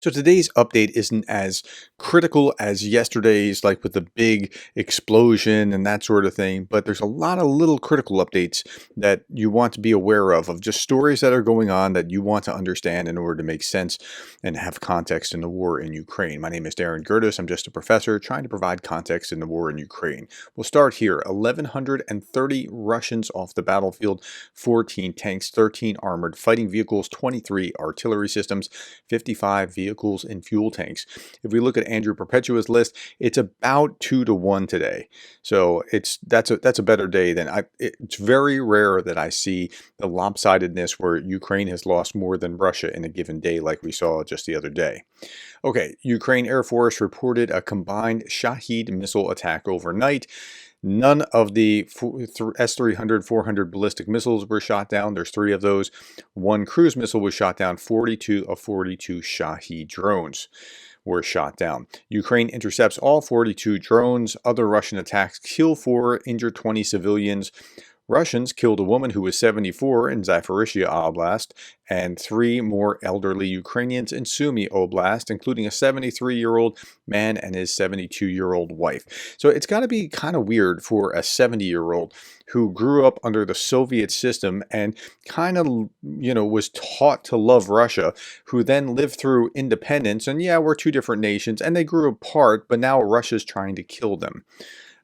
So today's update isn't as critical as yesterday's, like with the big explosion and that sort of thing, but there's a lot of little critical updates that you want to be aware of just stories that are going on that you want to understand in order to make sense and have context in the war in Ukraine. My name is Gerdes. I'm just a professor trying to provide context in the war in Ukraine. We'll start here. 1,130 Russians off the battlefield, 14 tanks, 13 armored fighting vehicles, 23 artillery systems, 55 vehicles and fuel tanks. If we look at Andrew Perpetua's list, it's about 2 to 1 today. So that's a better day than it's very rare that I see the lopsidedness where Ukraine has lost more than Russia in a given day, like we saw just the other day. Okay, Ukraine Air Force reported a combined Shahed missile attack overnight. None of the S-300, 400 ballistic missiles were shot down. There's 3 of those. 1 cruise missile was shot down. 42 of 42 Shahed drones were shot down. Ukraine intercepts all 42 drones. Other Russian attacks kill 4, injure 20 civilians. Russians killed a woman who was 74 in Zaporizhia Oblast and 3 more elderly Ukrainians in Sumy Oblast, including a 73-year-old man and his 72-year-old wife. So it's got to be kind of weird for a 70-year-old who grew up under the Soviet system and kind of, was taught to love Russia, who then lived through independence. And yeah, we're 2 different nations and they grew apart, but now Russia's trying to kill them,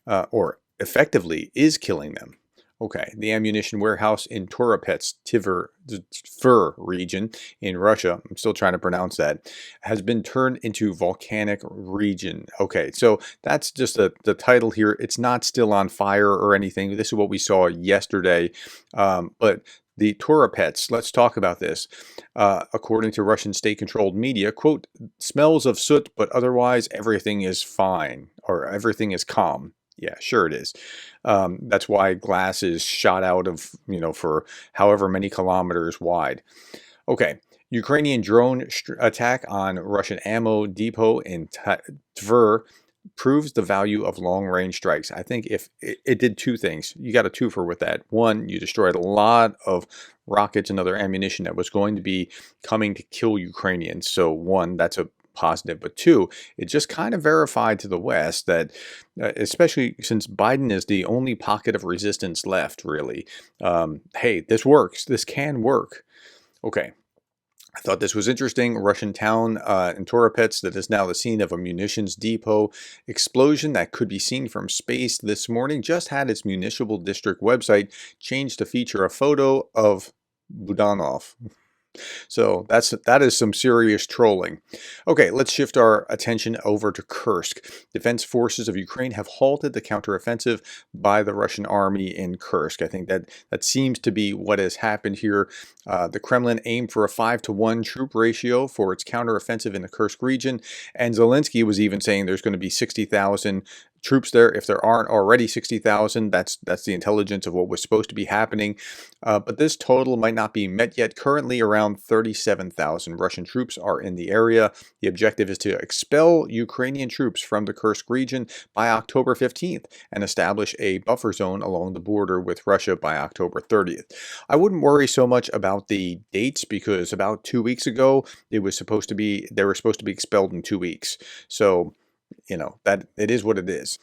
or effectively is killing them. Okay, the ammunition warehouse in Toropets, Tver region in Russia, I'm still trying to pronounce that, has been turned into volcanic region. Okay, so that's just the title here. It's not still on fire or anything. This is what we saw yesterday, but the Toropets, let's talk about this. According to Russian state-controlled media, quote, smells of soot, but otherwise everything is fine, or everything is calm. Yeah, sure it is. That's why glass is shot out of, for however many kilometers wide. Okay, Ukrainian drone attack on Russian ammo depot in Tver proves the value of long-range strikes. I think if it did 2 things, you got a twofer with that. 1, you destroyed a lot of rockets and other ammunition that was going to be coming to kill Ukrainians. So 1, that's a positive, but 2, it just kind of verified to the West that, especially since Biden is the only pocket of resistance left, really, hey, this works. This can work. Okay. I thought this was interesting. Russian town in Toropets that is now the scene of a munitions depot explosion that could be seen from space this morning just had its municipal district website changed to feature a photo of Budanov. So that is some serious trolling. Okay, let's shift our attention over to Kursk. Defense forces of Ukraine have halted the counteroffensive by the Russian army in Kursk. I think that seems to be what has happened here. The Kremlin aimed for a 5-to-1 troop ratio for its counteroffensive in the Kursk region, and Zelensky was even saying there's going to be 60,000 troops there. If there aren't already 60,000, that's the intelligence of what was supposed to be happening. But this total might not be met yet. Currently, around 37,000 Russian troops are in the area. The objective is to expel Ukrainian troops from the Kursk region by October 15th and establish a buffer zone along the border with Russia by October 30th. I wouldn't worry so much about the dates because about 2 weeks ago, they were supposed to be expelled in 2 weeks. So that it is what it is.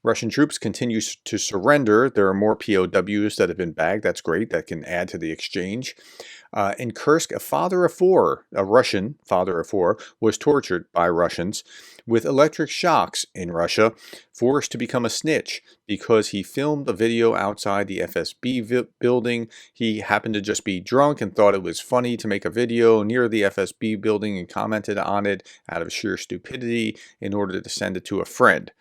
Russian troops continue to surrender. There are more POWs that have been bagged. That's great. That can add to the exchange. In Kursk, a Russian father of 4, was tortured by Russians with electric shocks in Russia, forced to become a snitch because he filmed a video outside the FSB building. He happened to just be drunk and thought it was funny to make a video near the FSB building and commented on it out of sheer stupidity in order to send it to a friend.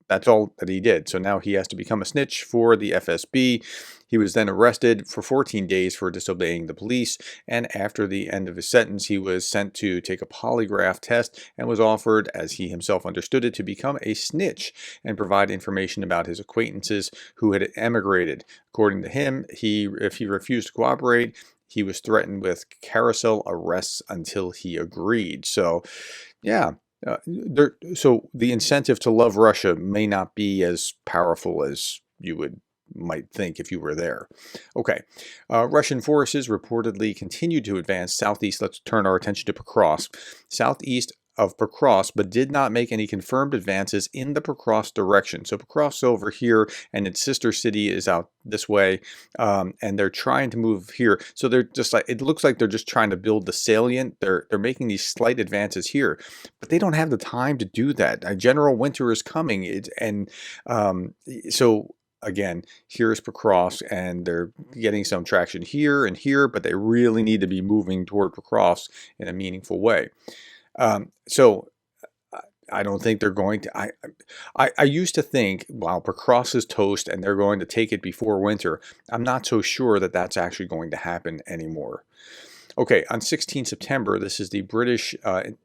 That's all that he did. So now he has to become a snitch for the FSB. He was then arrested for 14 days for disobeying the police, and after the end of his sentence, he was sent to take a polygraph test and was offered, as he himself understood it, to become a snitch and provide information about his acquaintances who had emigrated. According to him, if he refused to cooperate, he was threatened with carousel arrests until he agreed. So, yeah. So the incentive to love Russia may not be as powerful as you would might think if you were there. Okay, Russian forces reportedly continued to advance southeast. Let's turn our attention to Pokrovsk, southeast of Pokrovsk, but did not make any confirmed advances in the Pokrovsk direction. So Pokrovsk's over here, and its sister city is out this way, and they're trying to move here. So they're just like, it looks like they're just trying to build the salient. They're making these slight advances here, but they don't have the time to do that. General winter is coming, so again, here's Pokrovsk, and they're getting some traction here and here, but they really need to be moving toward Pokrovsk in a meaningful way. So I don't think they're going to. I used to think, wow, Pokrovsk is toast, and they're going to take it before winter. I'm not so sure that that's actually going to happen anymore. Okay, on 16 September, this is the British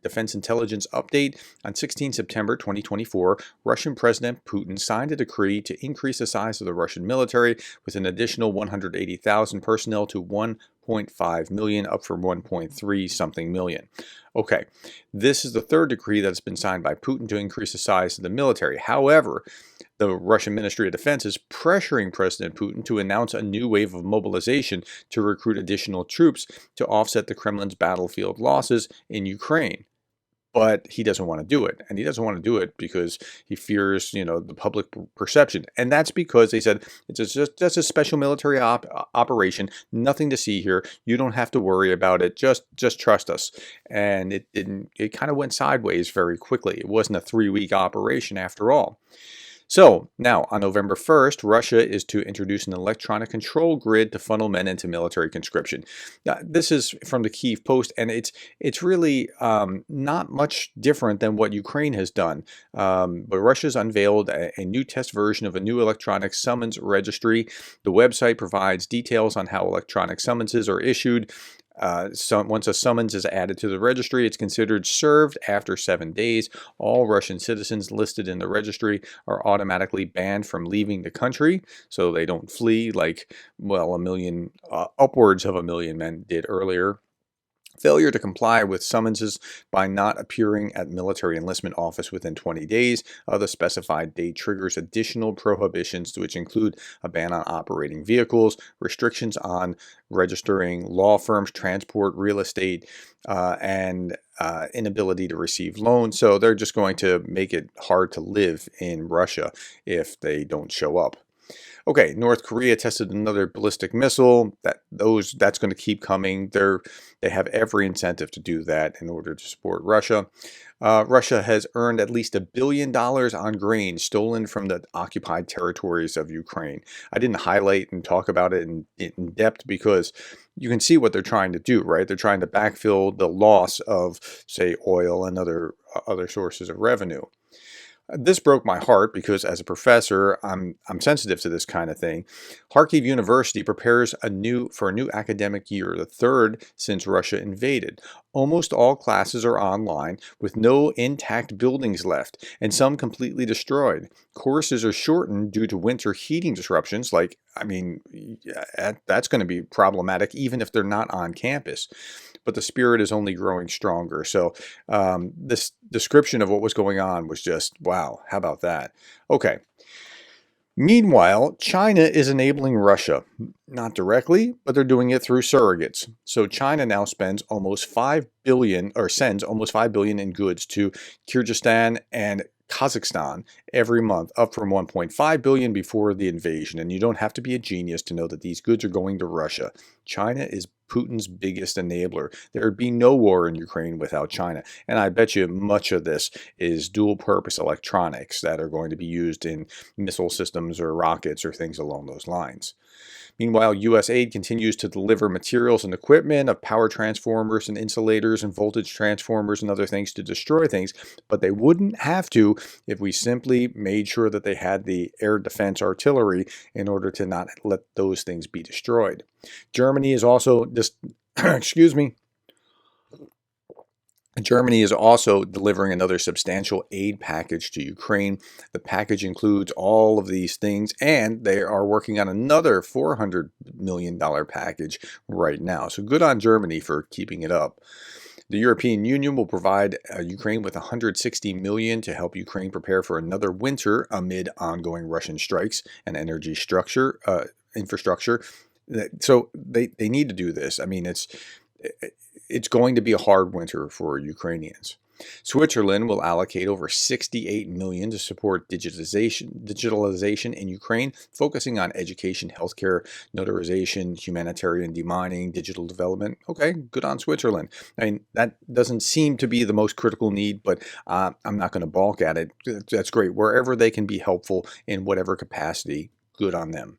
Defense Intelligence update. On 16 September 2024, Russian President Putin signed a decree to increase the size of the Russian military with an additional 180,000 personnel to 1.5 million, up from 1.3 something million. Okay, this is the third decree that's been signed by Putin to increase the size of the military. However, the Russian Ministry of Defense is pressuring President Putin to announce a new wave of mobilization to recruit additional troops to offset the Kremlin's battlefield losses in Ukraine. But he doesn't want to do it. And he doesn't want to do it because he fears, the public perception. And that's because they said it's just a special military operation, nothing to see here. You don't have to worry about it. Just trust us. And it kind of went sideways very quickly. It wasn't a 3-week operation after all. So now on November 1st, Russia is to introduce an electronic control grid to funnel men into military conscription. Now, this is from the Kyiv Post, and it's really not much different than what Ukraine has done. But Russia's unveiled a new test version of a new electronic summons registry. The website provides details on how electronic summonses are issued. Once a summons is added to the registry, it's considered served after 7 days. All Russian citizens listed in the registry are automatically banned from leaving the country, so they don't flee like, well, upwards of a million men did earlier. Failure to comply with summonses by not appearing at military enlistment office within 20 days of the specified date triggers additional prohibitions, which include a ban on operating vehicles, restrictions on registering law firms, transport, real estate, and inability to receive loans. So they're just going to make it hard to live in Russia if they don't show up. Okay, North Korea tested another ballistic missile. That's going to keep coming. They have every incentive to do that in order to support Russia. Russia has earned at least $1 billion on grain stolen from the occupied territories of Ukraine. I didn't highlight and talk about it in depth because you can see what they're trying to do, right? They're trying to backfill the loss of, say, oil and other sources of revenue. This broke my heart because as a professor, I'm sensitive to this kind of thing. Kharkiv University prepares for a new academic year, the third since Russia invaded. Almost all classes are online with no intact buildings left and some completely destroyed. Courses are shortened due to winter heating disruptions. That's going to be problematic even if they're not on campus. But the spirit is only growing stronger. So this description of what was going on was just, wow, how about that? Okay. Meanwhile, China is enabling Russia, not directly, but they're doing it through surrogates. So China now sends almost $5 billion in goods to Kyrgyzstan and Kazakhstan every month, up from 1.5 billion before the invasion. And you don't have to be a genius to know that these goods are going to Russia. China is Putin's biggest enabler. There would be no war in Ukraine without China. And I bet you much of this is dual-purpose electronics that are going to be used in missile systems or rockets or things along those lines. Meanwhile, U.S. aid continues to deliver materials and equipment of power transformers and insulators and voltage transformers and other things to destroy things, but they wouldn't have to if we simply made sure that they had the air defense artillery in order to not let those things be destroyed. Germany is also Germany is also delivering another substantial aid package to Ukraine. The package includes all of these things, and they are working on another $400 million package right now. So good on Germany for keeping it up. The European Union will provide Ukraine with 160 million to help Ukraine prepare for another winter amid ongoing Russian strikes and energy infrastructure. So they need to do this. I mean, it's going to be a hard winter for Ukrainians. Switzerland will allocate over 68 million to support digitalization in Ukraine, focusing on education, healthcare, notarization, humanitarian demining, digital development. Okay, good on Switzerland. I mean, that doesn't seem to be the most critical need, but I'm not going to balk at it. That's great. Wherever they can be helpful in whatever capacity, good on them.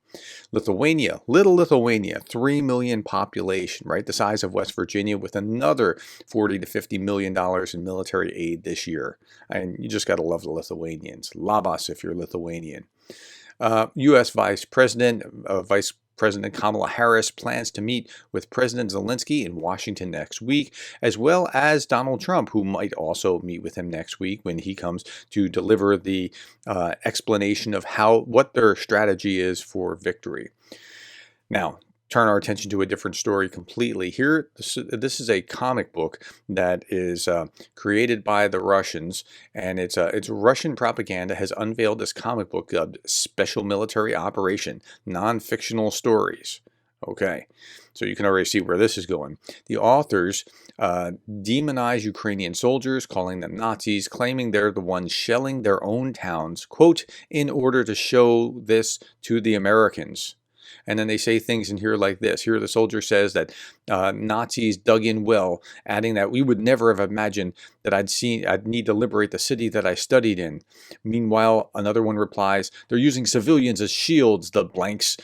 Lithuania, little Lithuania, 3 million population, right? The size of West Virginia, with another 40 to 50 million dollars in military aid this year. And you just got to love the Lithuanians. Labas if you're Lithuanian. U.S. Vice President Kamala Harris plans to meet with President Zelensky in Washington next week, as well as Donald Trump, who might also meet with him next week when he comes to deliver the explanation of what their strategy is for victory. Now, turn our attention to a different story completely. Here, this is a comic book that is created by the Russians, and it's Russian propaganda has unveiled this comic book dubbed Special Military Operation, Non-Fictional Stories. Okay, so you can already see where this is going. The authors demonize Ukrainian soldiers, calling them Nazis, claiming they're the ones shelling their own towns, quote, in order to show this to the Americans. And then they say things in here like this. Here the soldier says that Nazis dug in well, adding that we would never have imagined that I'd need to liberate the city that I studied in. Meanwhile, another one replies, they're using civilians as shields, the blanks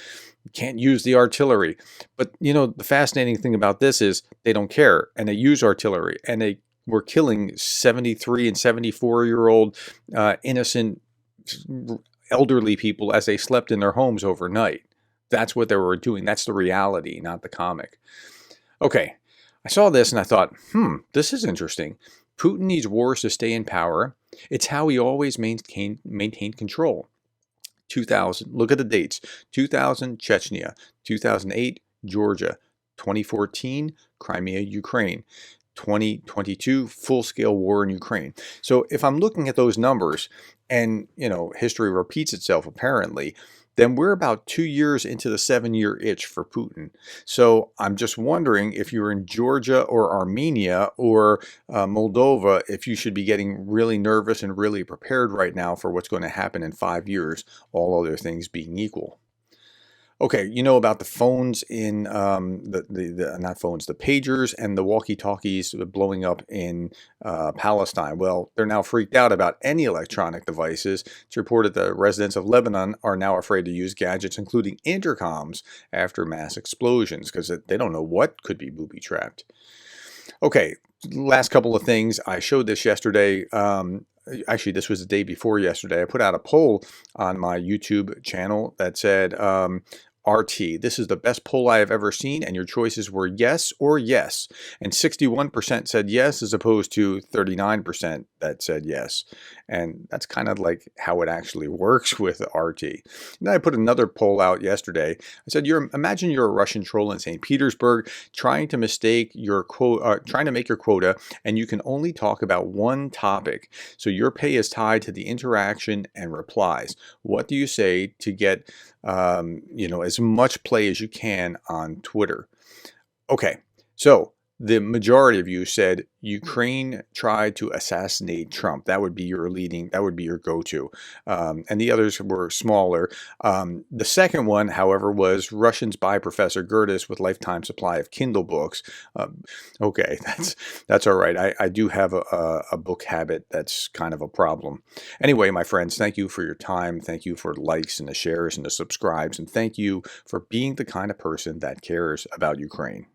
can't use the artillery. But, you know, the fascinating thing about this is they don't care, and they use artillery, and they were killing 73 and 74-year-old innocent elderly people as they slept in their homes overnight. That's what they were doing. That's the reality, not the comic. Okay, I saw this and I thought, this is interesting. Putin needs wars to stay in power. It's how he always maintained control. 2000, look at the dates. 2000, Chechnya. 2008, Georgia. 2014, Crimea, Ukraine. 2022, full-scale war in Ukraine. So if I'm looking at those numbers, and, you know, history repeats itself apparently, then we're about 2 years into the 7-year itch for Putin. So I'm just wondering if you're in Georgia or Armenia or Moldova, if you should be getting really nervous and really prepared right now for what's going to happen in 5 years, all other things being equal. Okay, you know about the phones in not phones, the pagers and the walkie-talkies blowing up in Palestine. Well, they're now freaked out about any electronic devices. It's reported that residents of Lebanon are now afraid to use gadgets, including intercoms, after mass explosions because they don't know what could be booby-trapped. Okay, last couple of things. I showed this yesterday. Actually, this was the day before yesterday. I put out a poll on my YouTube channel that said, RT, this is the best poll I have ever seen, and your choices were yes or yes. And 61% said yes, as opposed to 39% that said yes. And that's kind of like how it actually works with RT. And then I put another poll out yesterday. I said, imagine you're a Russian troll in St. Petersburg trying to make your quota, and you can only talk about one topic. So your pay is tied to the interaction and replies. What do you say to get as much play as you can on Twitter? Okay, so the majority of you said Ukraine tried to assassinate Trump. That would be your go-to. And the others were smaller. The second one, however, was Russians buy Professor Gerdes with lifetime supply of Kindle books. Okay, that's all right. I do have a book habit that's kind of a problem. Anyway, my friends, thank you for your time. Thank you for the likes and the shares and the subscribes. And thank you for being the kind of person that cares about Ukraine.